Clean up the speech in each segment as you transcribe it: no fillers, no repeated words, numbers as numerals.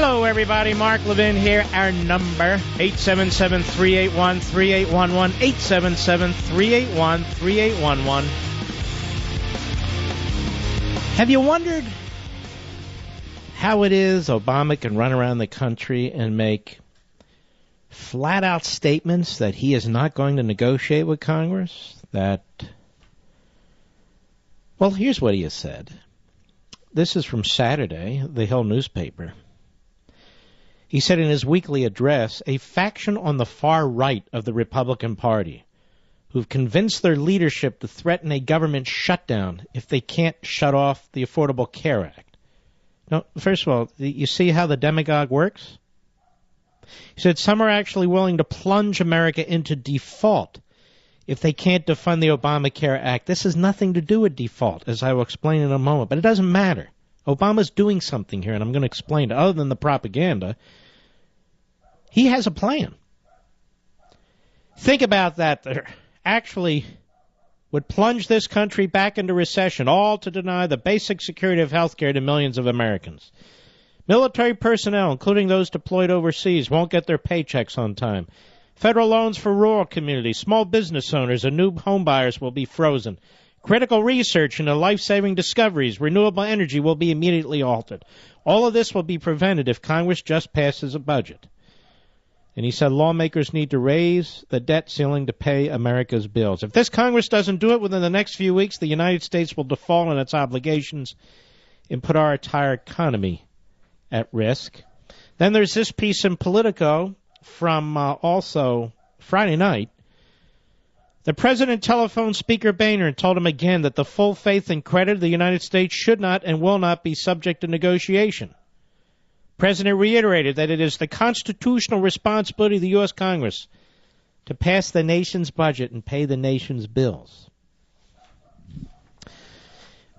Hello, everybody. Mark Levin here. Our number, 877-381-3811, 877-381-3811. Have you wondered how it is Obama can run around the country and make flat-out statements that he is not going to negotiate with Congress? Well, here's what he has said. This is from Saturday, the Hill newspaper. He said in his weekly address, a faction on the far right of the Republican Party who've convinced their leadership to threaten a government shutdown if they can't shut off the Affordable Care Act. Now, first of all, you see how the demagogue works? He said some are actually willing to plunge America into default if they can't defund the Obamacare Act. This has nothing to do with default, as I will explain in a moment, but it doesn't matter. Obama's doing something here, and I'm going to explain it. Other than the propaganda, he has a plan. Think about that. They actually would plunge this country back into recession, all to deny the basic security of health care to millions of Americans. Military personnel, including those deployed overseas, won't get their paychecks on time. Federal loans for rural communities, small business owners, and new home buyers will be frozen. Critical research into life-saving discoveries, renewable energy will be immediately altered. All of this will be prevented if Congress just passes a budget. And he said lawmakers need to raise the debt ceiling to pay America's bills. If this Congress doesn't do it within the next few weeks, the United States will default on its obligations and put our entire economy at risk. Then there's this piece in Politico from also Friday night. The president telephoned Speaker Boehner and told him again that the full faith and credit of the United States should not and will not be subject to negotiation. The president reiterated that it is the constitutional responsibility of the U.S. Congress to pass the nation's budget and pay the nation's bills.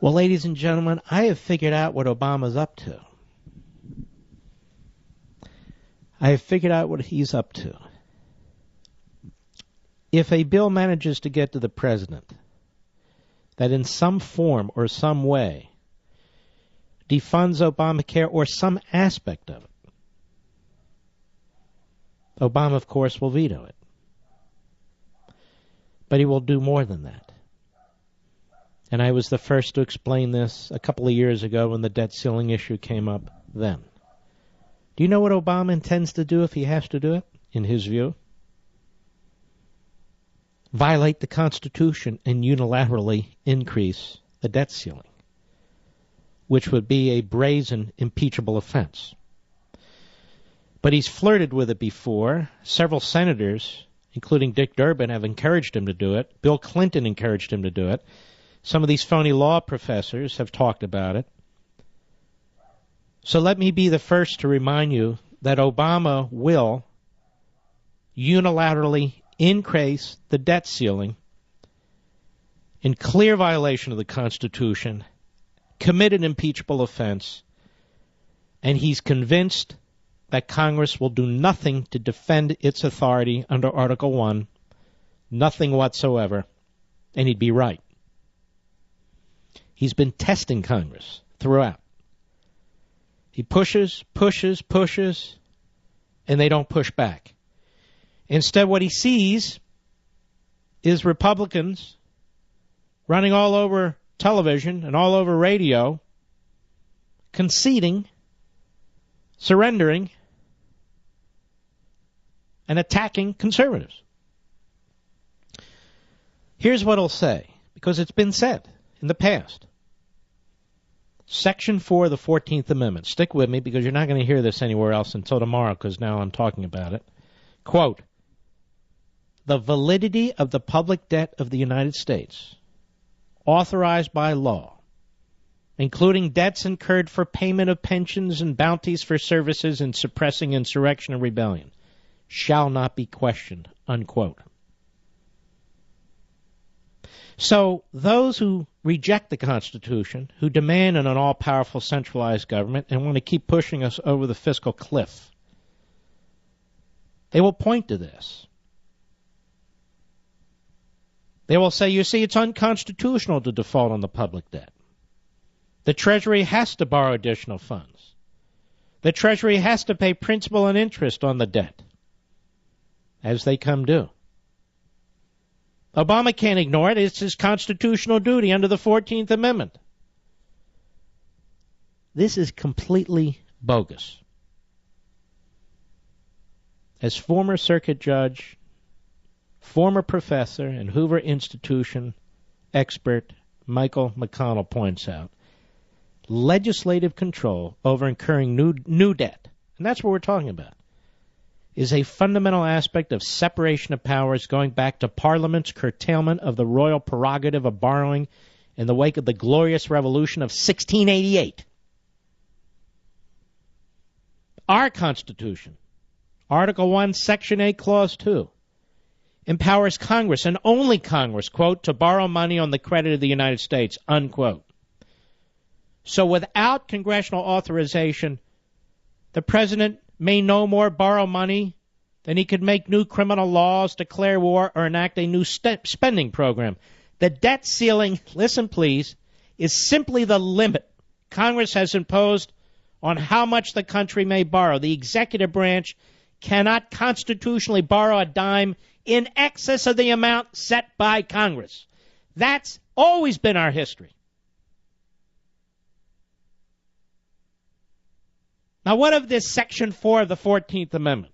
Well, ladies and gentlemen, I have figured out what Obama's up to. I have figured out what he's up to. If a bill manages to get to the president that in some form or some way defunds Obamacare or some aspect of it, Obama, of course, will veto it. But he will do more than that. And I was the first to explain this a couple of years ago when the debt ceiling issue came up then. Do you know what Obama intends to do if he has to do it, in his view? Violate the Constitution and unilaterally increase the debt ceiling, which would be a brazen, impeachable offense. But he's flirted with it before. Several senators, including Dick Durbin, have encouraged him to do it. Bill Clinton encouraged him to do it. Some of these phony law professors have talked about it. So let me be the first to remind you that Obama will unilaterally increase the debt ceiling in clear violation of the Constitution, commit an impeachable offense, and he's convinced that Congress will do nothing to defend its authority under Article 1, nothing whatsoever, and he'd be right. He's been testing Congress throughout. He pushes, and they don't push back. Instead, what he sees is Republicans running all over television and all over radio, conceding, surrendering, and attacking conservatives. Here's what he'll say, because it's been said in the past. Section 4 of the 14th Amendment. Stick with me, because you're not going to hear this anywhere else until tomorrow, because now I'm talking about it. Quote, the validity of the public debt of the United States, authorized by law, including debts incurred for payment of pensions and bounties for services in suppressing insurrection and rebellion, shall not be questioned, unquote. So those who reject the Constitution, who demand an all-powerful centralized government and want to keep pushing us over the fiscal cliff, they will point to this. They will say, you see, it's unconstitutional to default on the public debt. The Treasury has to borrow additional funds. The Treasury has to pay principal and interest on the debt as they come due. Obama can't ignore it. It's his constitutional duty under the 14th Amendment. This is completely bogus. As former circuit judge, former professor, and Hoover Institution expert Michael McConnell points out, legislative control over incurring new debt, and that's what we're talking about, is a fundamental aspect of separation of powers going back to Parliament's curtailment of the royal prerogative of borrowing in the wake of the Glorious Revolution of 1688. Our Constitution, Article 1, Section 8, Clause 2, empowers Congress, and only Congress, quote, to borrow money on the credit of the United States, unquote. So without congressional authorization, the president may no more borrow money than he could make new criminal laws, declare war, or enact a new spending program. The debt ceiling, listen please, is simply the limit Congress has imposed on how much the country may borrow. The executive branch cannot constitutionally borrow a dime in excess of the amount set by Congress. That's always been our history. Now, what of this Section 4 of the 14th Amendment?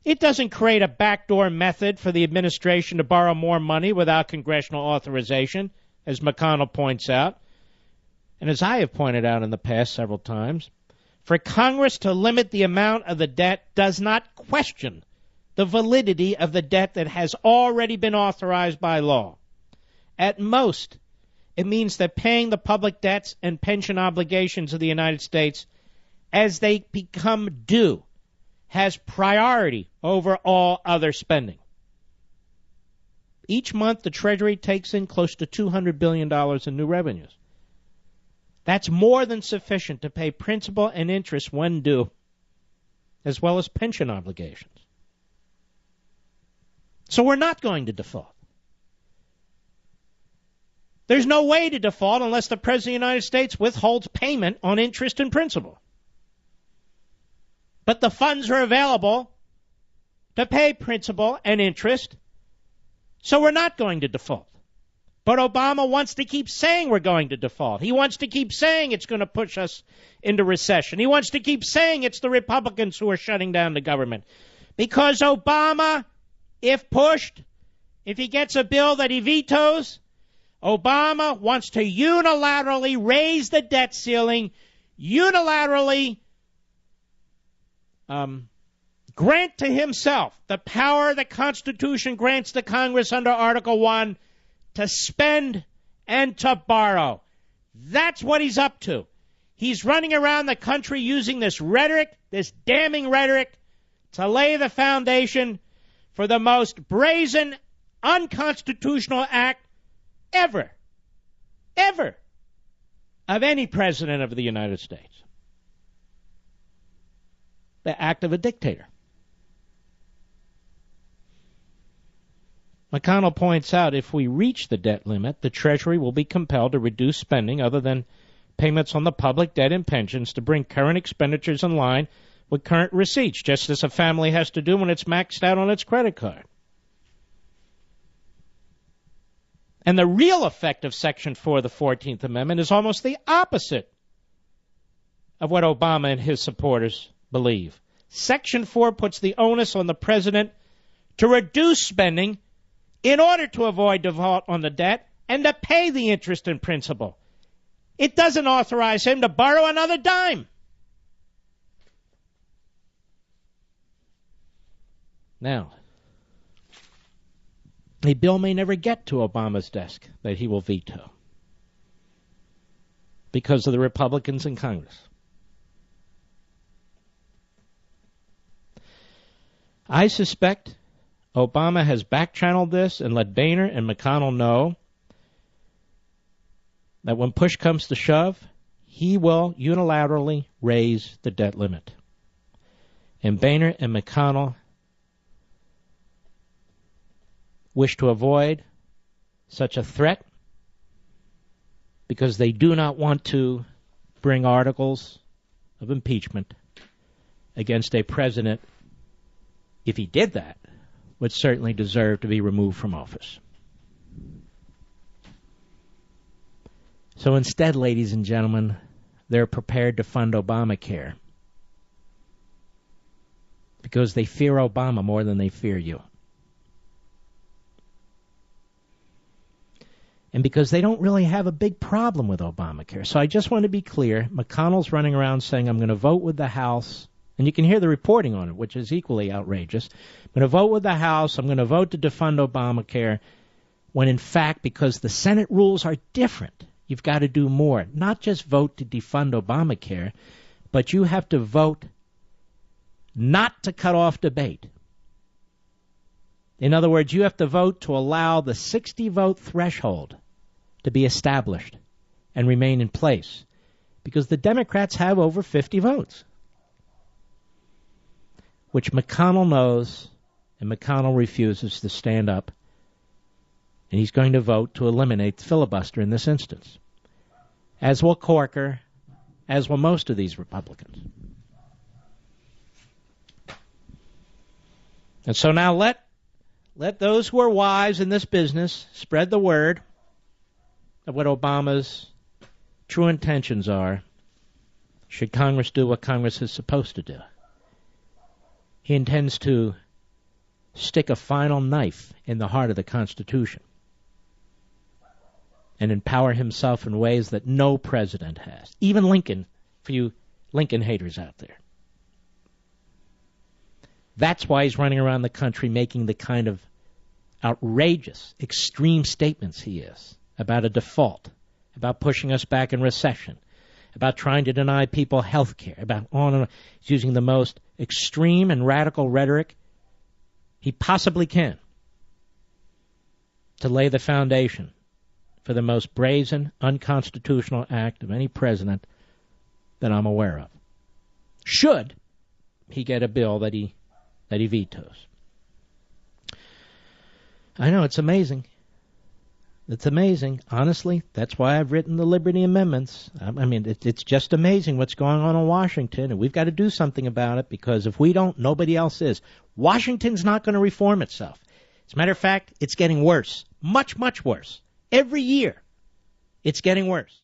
It doesn't create a backdoor method for the administration to borrow more money without congressional authorization, as McConnell points out, and as I have pointed out in the past several times. For Congress to limit the amount of the debt does not question the validity of the debt that has already been authorized by law. At most, it means that paying the public debts and pension obligations of the United States as they become due has priority over all other spending. Each month, the Treasury takes in close to $200 billion in new revenues. That's more than sufficient to pay principal and interest when due, as well as pension obligations. So we're not going to default. There's no way to default unless the President of the United States withholds payment on interest and principal. But the funds are available to pay principal and interest, so we're not going to default. But Obama wants to keep saying we're going to default. He wants to keep saying it's going to push us into recession. He wants to keep saying it's the Republicans who are shutting down the government. Because Obama, if pushed, if he gets a bill that he vetoes, Obama wants to unilaterally raise the debt ceiling, unilaterally grant to himself the power the Constitution grants to Congress under Article 1 to spend and to borrow. That's what he's up to. He's running around the country using this rhetoric, this damning rhetoric, to lay the foundation for the most brazen, unconstitutional act ever of any president of the United States. The act of a dictator. McConnell points out if we reach the debt limit, the Treasury will be compelled to reduce spending other than payments on the public debt and pensions to bring current expenditures in line with current receipts, just as a family has to do when it's maxed out on its credit card. And the real effect of Section 4 of the 14th Amendment is almost the opposite of what Obama and his supporters believe. Section 4 puts the onus on the president to reduce spending in order to avoid default on the debt and to pay the interest and principal. It doesn't authorize him to borrow another dime. Now, a bill may never get to Obama's desk that he will veto because of the Republicans in Congress. I suspect Obama has back-channeled this and let Boehner and McConnell know that when push comes to shove, he will unilaterally raise the debt limit. And Boehner and McConnell wish to avoid such a threat because they do not want to bring articles of impeachment against a president, if he did that, would certainly deserve to be removed from office. So instead, ladies and gentlemen, they're prepared to fund Obamacare because they fear Obama more than they fear you. And because they don't really have a big problem with Obamacare. So I just want to be clear, McConnell's running around saying, I'm going to vote with the House, and you can hear the reporting on it, which is equally outrageous. I'm going to vote with the House, I'm going to vote to defund Obamacare, when in fact, because the Senate rules are different, you've got to do more. Not just vote to defund Obamacare, but you have to vote not to cut off debate. In other words, you have to vote to allow the 60-vote threshold to be established and remain in place, because the Democrats have over 50 votes, which McConnell knows, and McConnell refuses to stand up, and he's going to vote to eliminate the filibuster in this instance, as will Corker, as will most of these Republicans. And so now let those who are wise in this business spread the word of what Obama's true intentions are, should Congress do what Congress is supposed to do. He intends to stick a final knife in the heart of the Constitution and empower himself in ways that no president has. Even Lincoln, for you Lincoln haters out there. That's why he's running around the country making the kind of outrageous, extreme statements he is about a default, about pushing us back in recession, about trying to deny people health care, about on and on. He's using the most extreme and radical rhetoric he possibly can to lay the foundation for the most brazen, unconstitutional act of any president that I'm aware of. Should he get a bill that he vetoes. I know, it's amazing. It's amazing. Honestly, that's why I've written the Liberty Amendments. I mean, it's just amazing what's going on in Washington, and we've got to do something about it, because if we don't, nobody else is. Washington's not going to reform itself. As a matter of fact, it's getting worse. Much, much worse. Every year, it's getting worse.